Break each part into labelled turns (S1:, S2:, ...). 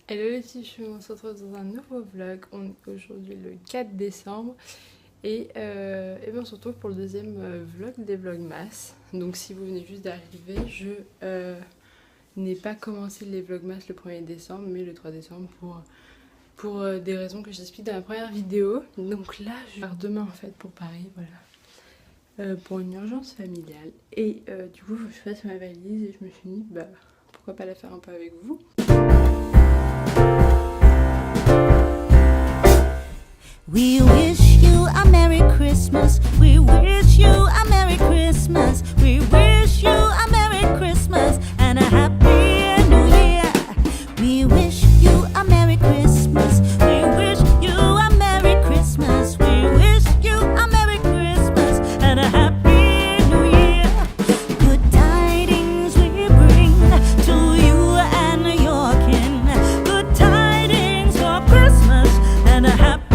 S1: Hello les filles, on se retrouve dans un nouveau vlog. On est aujourd'hui le 4 décembre et ben on se retrouve pour le deuxième vlog des Vlogmas. Donc si vous venez juste d'arriver, je n'ai pas commencé les Vlogmas le 1er décembre mais le 3 décembre pour des raisons que j'explique dans la première vidéo. Donc là je pars demain en fait pour Paris, voilà, pour une urgence familiale. Et du coup il faut que je fasse ma valise et je me suis dit bah pourquoi pas la faire un peu avec vous.
S2: We wish you a Merry Christmas. We wish you a Merry Christmas. We wish you a Merry Christmas and a Happy New Year. We wish you a Merry Christmas. We wish you a Merry Christmas. We wish you a Merry Christmas and a Happy New Year. Good tidings we bring to you and your kin. Good tidings for Christmas and a Happy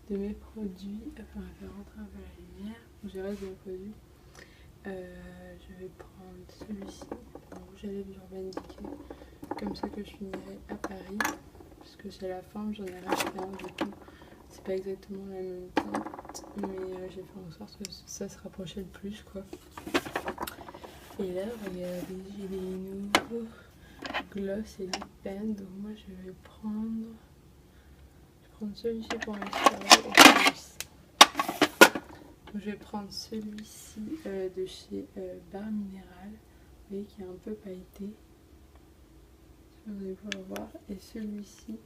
S1: de mes produits, enfin je vais rentrer un peu la lumière, j'ai le reste de mes produits. Je vais prendre celui-ci, en rouge à lèvres d'Urban Decay, comme ça que je finirai à Paris, parce que c'est la forme, j'en ai racheté un, du coup c'est pas exactement la même teinte, mais j'ai fait en sorte que ça se rapprochait le plus quoi. Et là regardez, j'ai des nouveaux gloss et lip pen, donc moi je vais prendre celui-ci pour l'instant et celui-ci. Donc, je vais prendre celui-ci de chez Bar Minéral, vous voyez qui est un peu pailleté, vous allez pouvoir voir, et celui-ci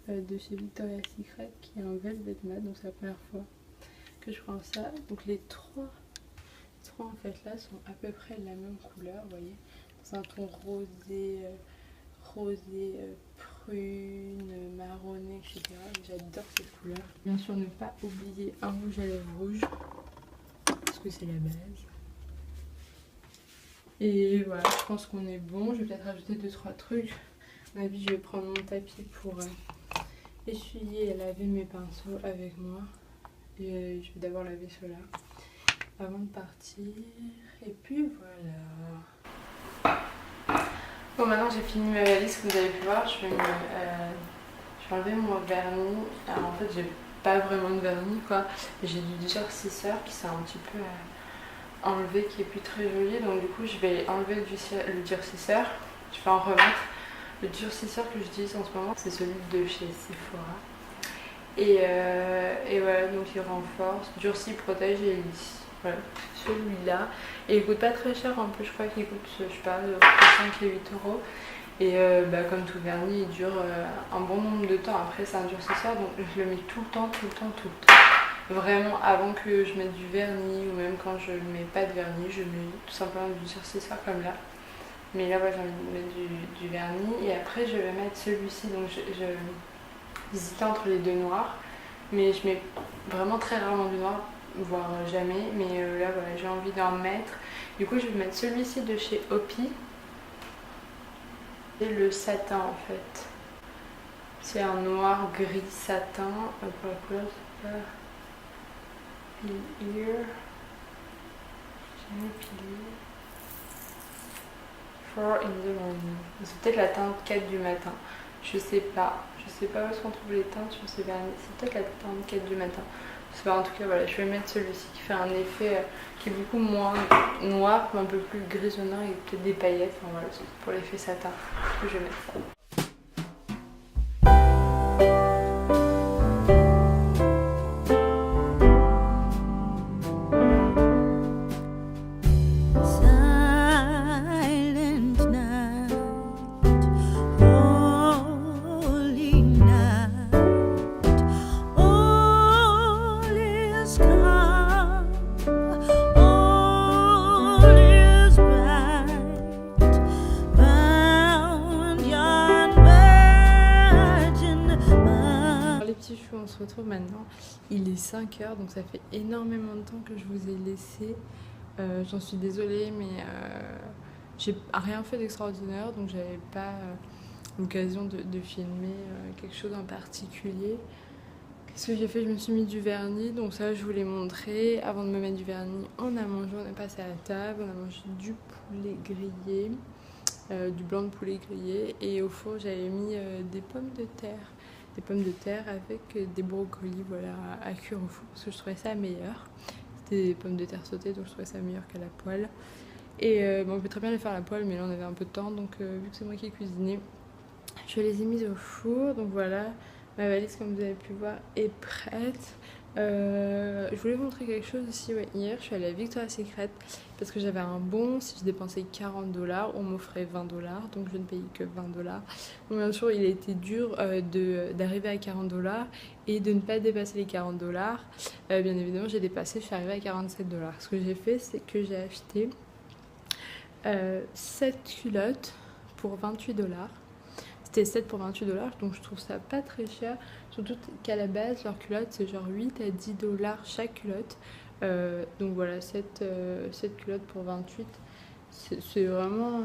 S1: de chez Victoria's Secret qui est un velvet mat, donc c'est la première fois que je prends ça. Donc les trois en fait là sont à peu près de la même couleur, vous voyez, c'est un ton rosé, prune, marronné, etc. J'adore cette couleur. Bien sûr, ne pas oublier un rouge à lèvres rouge, parce que c'est la base. Et voilà, je pense qu'on est bon. Je vais peut-être rajouter 2-3 trucs. À mon avis, je vais prendre mon tapis pour essuyer et laver mes pinceaux avec moi. Et je vais d'abord laver ceux-là avant de partir. Et puis voilà. Bon, maintenant j'ai fini ma valise, que vous avez pu voir, je vais enlever mon vernis. Alors en fait j'ai pas vraiment de vernis quoi, j'ai du durcisseur qui s'est un petit peu enlevé, qui est plus très joli, donc du coup je vais enlever le durcisseur, je vais en remettre. Le durcisseur que j'utilise en ce moment c'est celui de chez Sephora. Et voilà, donc il renforce, durcit, protège et lisse. Voilà, celui-là. Et il coûte pas très cher en plus, je crois qu'il coûte, je sais pas, entre 5 et 8 euros. Et comme tout vernis, il dure un bon nombre de temps. Après, c'est un durcisseur, donc je le mets tout le temps. Vraiment, avant que je mette du vernis, ou même quand je mets pas de vernis, je mets tout simplement du durcisseur comme là. Mais là, j'ai envie de mettre du vernis. Et après, je vais mettre celui-ci. Donc, j'hésitais entre les deux noirs. Mais je mets vraiment très rarement du noir, voire jamais, mais là voilà, j'ai envie d'en mettre. Du coup je vais mettre celui-ci de chez Opi, et le satin en fait, c'est un noir gris satin. Pour la couleur c'est pas Peel Here, j'ai mis pilé. 4 in the morning. C'est peut-être la teinte 4 du matin. Je sais pas où est-ce qu'on trouve les teintes sur ces vernis. C'est peut-être la teinte 4 du matin. Je sais pas, en tout cas voilà, je vais mettre celui-ci qui fait un effet qui est beaucoup moins noir, mais un peu plus grisonnant et peut-être des paillettes. Enfin voilà, c'est pour l'effet satin. Je vais mettre ça. On se retrouve maintenant, il est 5h donc ça fait énormément de temps que je vous ai laissé, j'en suis désolée mais j'ai rien fait d'extraordinaire donc j'avais pas l'occasion de filmer quelque chose en particulier. Qu'est-ce que j'ai fait? Je me suis mis du vernis, donc ça je vous l'ai montré. Avant de me mettre du vernis, on a mangé, on est passé à la table, on a mangé du poulet grillé, du blanc de poulet grillé, et au four j'avais mis des pommes de terre avec des brocolis, voilà, à cuire au four parce que je trouvais ça meilleur. C'était des pommes de terre sautées donc je trouvais ça meilleur qu'à la poêle. Et bon, on peut très bien les faire à la poêle mais là on avait un peu de temps donc vu que c'est moi qui ai cuisiné, je les ai mises au four. Donc voilà, ma valise comme vous avez pu voir est prête. Je voulais vous montrer quelque chose aussi. Ouais, hier je suis allée à Victoria's Secret parce que j'avais un bon. Si je dépensais 40 $, on m'offrait 20 $, donc je ne payais que 20 $. Donc bien sûr il a été dur d'arriver à 40 $ et de ne pas dépasser les 40 $. Bien évidemment j'ai dépassé, je suis arrivée à 47 $. Ce que j'ai fait, c'est que j'ai acheté 7 culottes pour 28 $. C'était 7 pour 28 $, donc je trouve ça pas très cher. Surtout qu'à la base, leurs culottes, c'est genre 8 à 10 $ chaque culotte. Donc voilà, 7 culottes pour 28. C'est vraiment